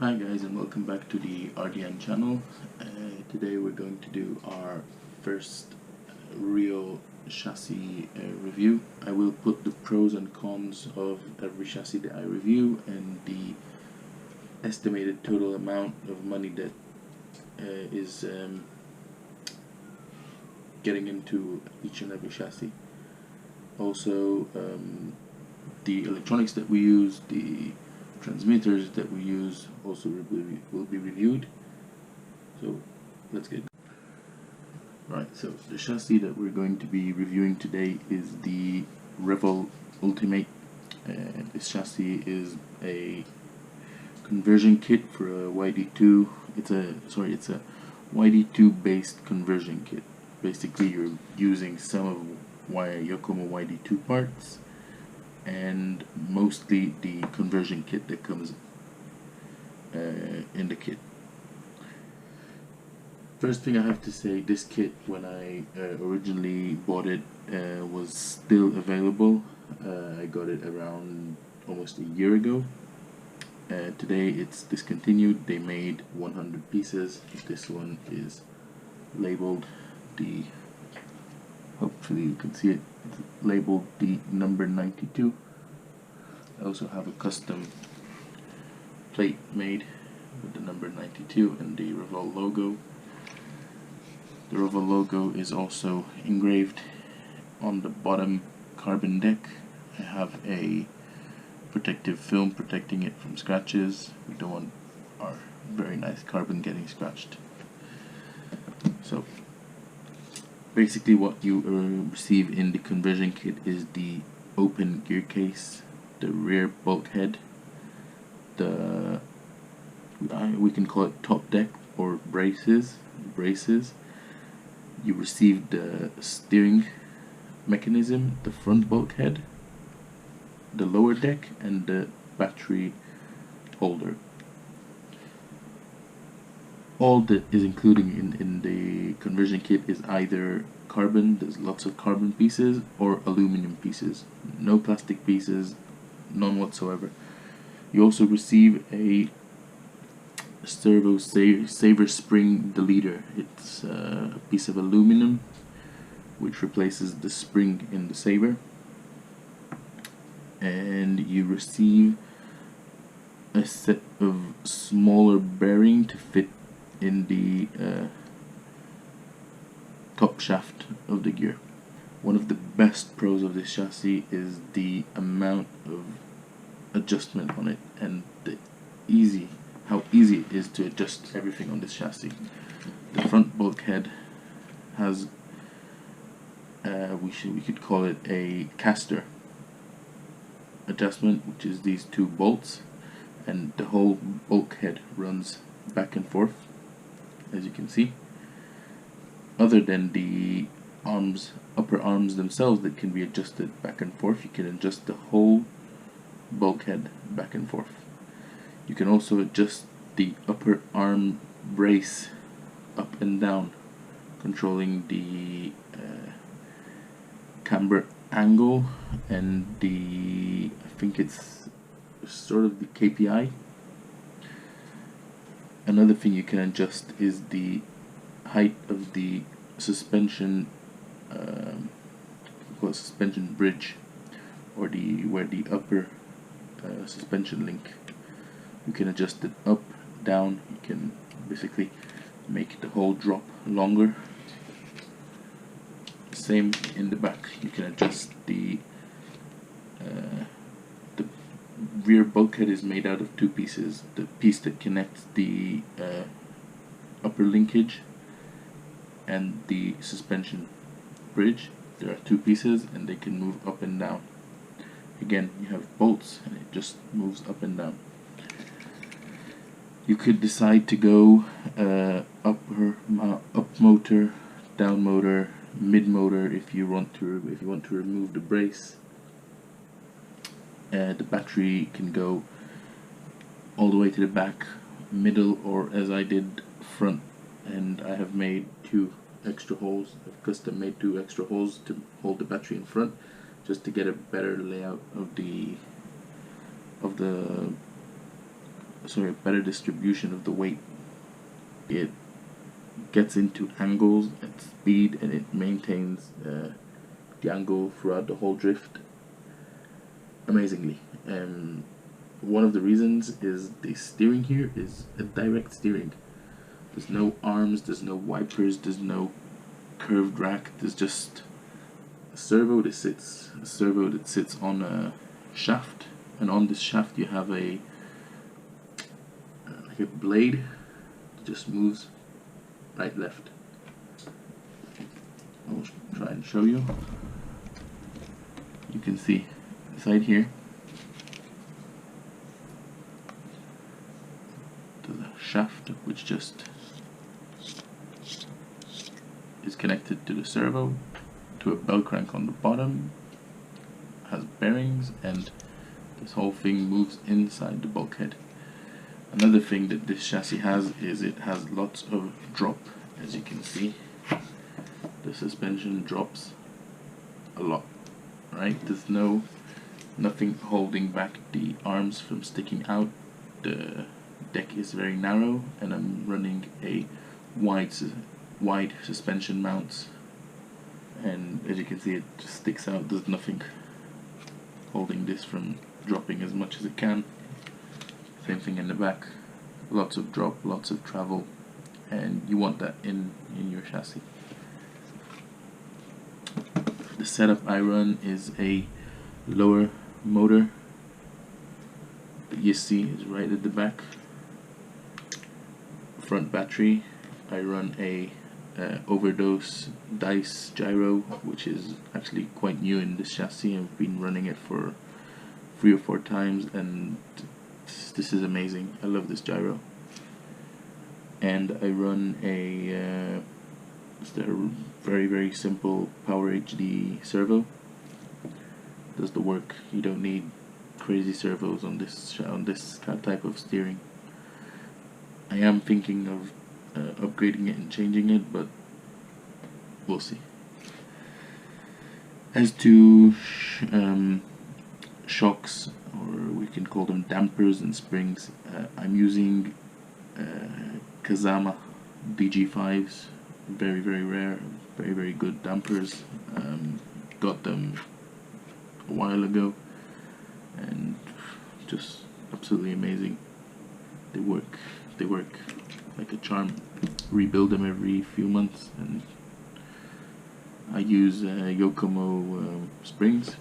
Hi guys, and welcome back to the RDN channel. Today we're going to do our first real chassis review. I will put the pros and cons of every chassis that I review and the estimated total amount of money that is getting into each and every chassis. Also the electronics that we use, the transmitters that we use also will be reviewed. So let's get right. So the chassis that we're going to be reviewing today is the Revol Ultim8. This chassis is a conversion kit for a YD2. It's a YD2 based conversion kit. Basically, you're using some of Yokomo YD2 parts and mostly the conversion kit that comes in the kit. First thing I have to say, this kit, when I originally bought it, was still available. I got it around almost a year ago. Today it's discontinued. They made 100 pieces. This one is labeled the, hopefully you can see it, it's labeled the number 92. I also have a custom plate made with the number 92 and the Revol logo. The Revol logo is also engraved on the bottom carbon deck. I have a protective film protecting it from scratches. We don't want our very nice carbon getting scratched. So basically what you receive in the conversion kit is the open gear case, the rear bulkhead, we can call it top deck or braces. You receive the steering mechanism, the front bulkhead, the lower deck, and the battery holder. All that is included in the conversion kit is either carbon, there's lots of carbon pieces, or aluminum pieces. No plastic pieces, none whatsoever. You also receive a servo saver spring deleter. It's a piece of aluminum which replaces the spring in the saver. And you receive a set of smaller bearing to fit in the top shaft of the gear. One of the best pros of this chassis is the amount of adjustment on it and how easy it is to adjust everything on this chassis. The front bulkhead has we could call it a caster adjustment, which is these two bolts, and the whole bulkhead runs back and forth, as you can see. Other than the upper arms themselves that can be adjusted back and forth, you can adjust the whole bulkhead back and forth. You can also adjust the upper arm brace up and down, controlling the camber angle and the, I think it's sort of the KPI. Another thing you can adjust is the height of the suspension, suspension bridge, or where the upper suspension link. You can adjust it up, down. You can basically make the whole drop longer. Same in the back. You can adjust the rear bulkhead is made out of two pieces. The piece that connects the upper linkage and the suspension bridge. There are two pieces and they can move up and down. Again, you have bolts and it just moves up and down. You could decide to go up motor, down motor, mid motor if you want to remove the brace. The battery can go all the way to the back, middle, or as I did, front. And I have made two extra holes. I've custom made two extra holes to hold the battery in front, just to get a better layout of the better distribution of the weight. It gets into angles at speed, and it maintains the angle throughout the whole drift amazingly. And one of the reasons is the steering here is a direct steering. There's no arms, there's no wipers, there's no curved rack. There's just a servo that sits on a shaft, and on this shaft you have a like a blade that just moves right, left. I'll try and show you. You can see inside here there's a shaft which just is connected to the servo, to a bell crank on the bottom, has bearings, and this whole thing moves inside the bulkhead. Another thing that this chassis has is it has lots of drop. As you can see, the suspension drops a lot, right? There's nothing holding back the arms from sticking out. The deck is very narrow, and I'm running a wide suspension mounts, and as you can see, it just sticks out. There's nothing holding this from dropping as much as it can. Same thing in the back, lots of drop, lots of travel, and you want that in your chassis. The setup I run is a lower motor that you see is right at the back. Front battery, I run a overdose dice gyro, which is actually quite new in this chassis. I've been running it for 3 or 4 times, and this is amazing. I love this gyro. And I run a just a very simple Power HD servo. Does the work. You don't need crazy servos on this type of steering. I am thinking of upgrading it and changing it, but we'll see. As to shocks, or we can call them dampers and springs, I'm using Kazama DG5s, very rare, very good dampers. Got them a while ago, and just absolutely amazing. They work like a charm. Rebuild them every few months, and I use Yokomo springs.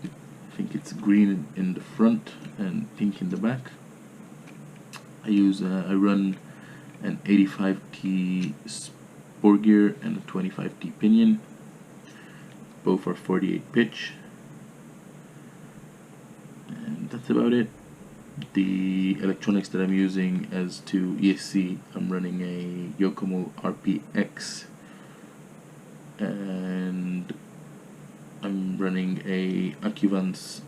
I think it's green in the front and pink in the back. I run an 85T spore gear and a 25T pinion. Both are 48 pitch, and that's about it. The electronics that I'm using as to ESC, I'm running a Yokomo RPX, and I'm running a Acuvance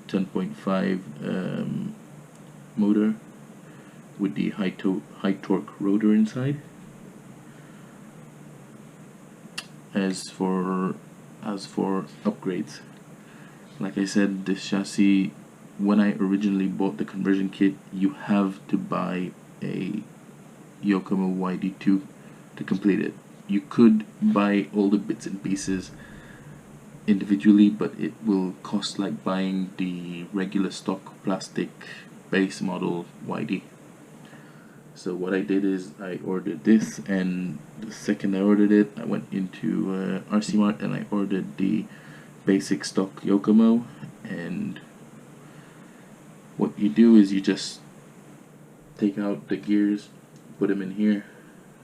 10.5 motor with the high torque rotor inside. As for upgrades, like I said, this chassis, when I originally bought the conversion kit, you have to buy a Yokomo YD2 to complete it. You could buy all the bits and pieces individually, but it will cost like buying the regular stock plastic base model YD. So what I did is I ordered this, and the second I ordered it, I went into RC Mart and I ordered the basic stock Yokomo. And what you do is you just take out the gears, put them in here,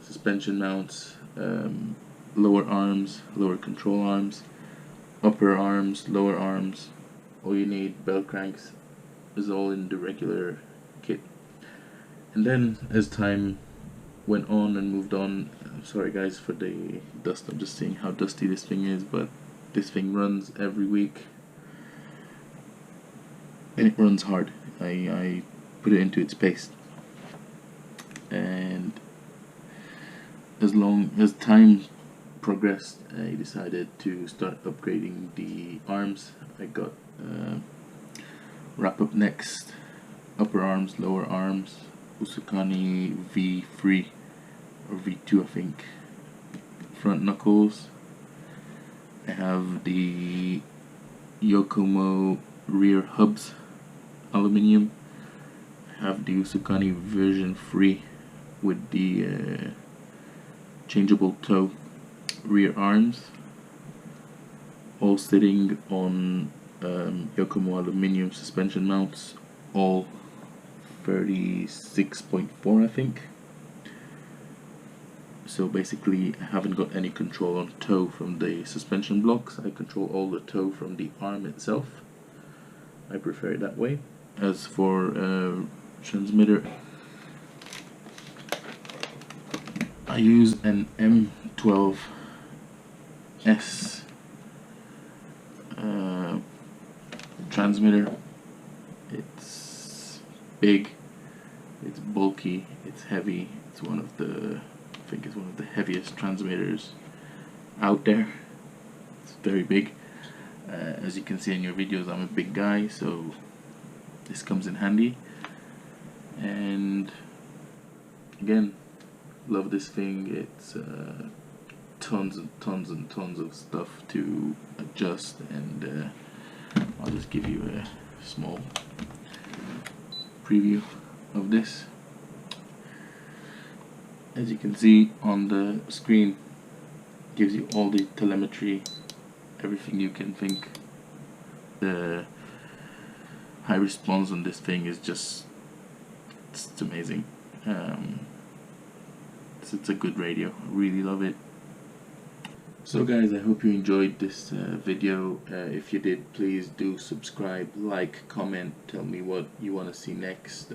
suspension mounts, lower arms, lower control arms, upper arms, lower arms. All you need, bell cranks, is all in the regular kit. And then as time went on and moved on, sorry guys for the dust, I'm just seeing how dusty this thing is, but this thing runs every week, and it runs hard. I put it into its pace, and as long as time progressed, I decided to start upgrading the arms. I got wrap up next upper arms, lower arms, Usukani V3 or V2 I think. Front knuckles, I have the Yokomo rear hubs, aluminium. I have the Usukani version 3 with the changeable toe rear arms, all sitting on Yokomo aluminium suspension mounts, all 36.4 I think. So basically I haven't got any control on toe from the suspension blocks. I control all the toe from the arm itself. I prefer it that way. As for transmitter, I use an M12S transmitter. It's big, it's bulky, it's heavy. It's one of the, I think it's one of the heaviest transmitters out there. It's very big. As you can see in your videos, I'm a big guy, so this comes in handy. And again, love this thing. It's tons and tons and tons of stuff to adjust, and I'll just give you a small preview of this. As you can see on the screen, it gives you all the telemetry, everything you can think. The high response on this thing is just, it's amazing. It's a good radio. I really love it. So guys, I hope you enjoyed this video. If you did, please do subscribe, like, comment, tell me what you want to see next.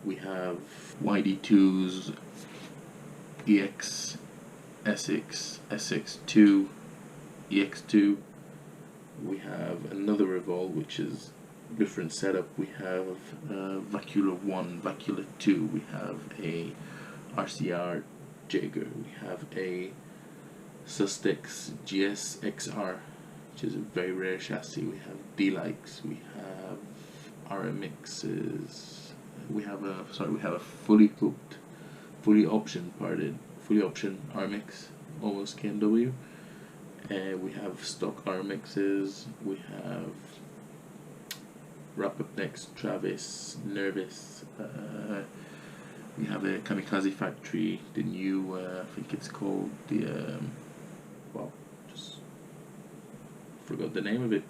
We have YD2s, EX, SX, SX2, EX2. We have another Revol, which is different setup. We have Vacuola 1, Vacuola 2. We have a RCR Jaeger. We have a Sustex GSXR, which is a very rare chassis. We have D-likes. We have RMXs. We have a fully cooked, fully option RMX, almost KMW. We have stock RMXs. We have Wrap Up Next, Travis, Nervous. We have a Kamikaze Factory, the new, I think it's called the, well, just forgot the name of it.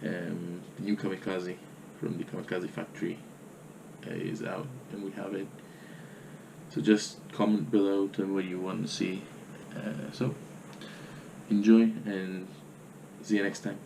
The new Kamikaze from the Kamikaze Factory is out, and we have it. So just comment below, tell me what you want to see. So enjoy, and see you next time.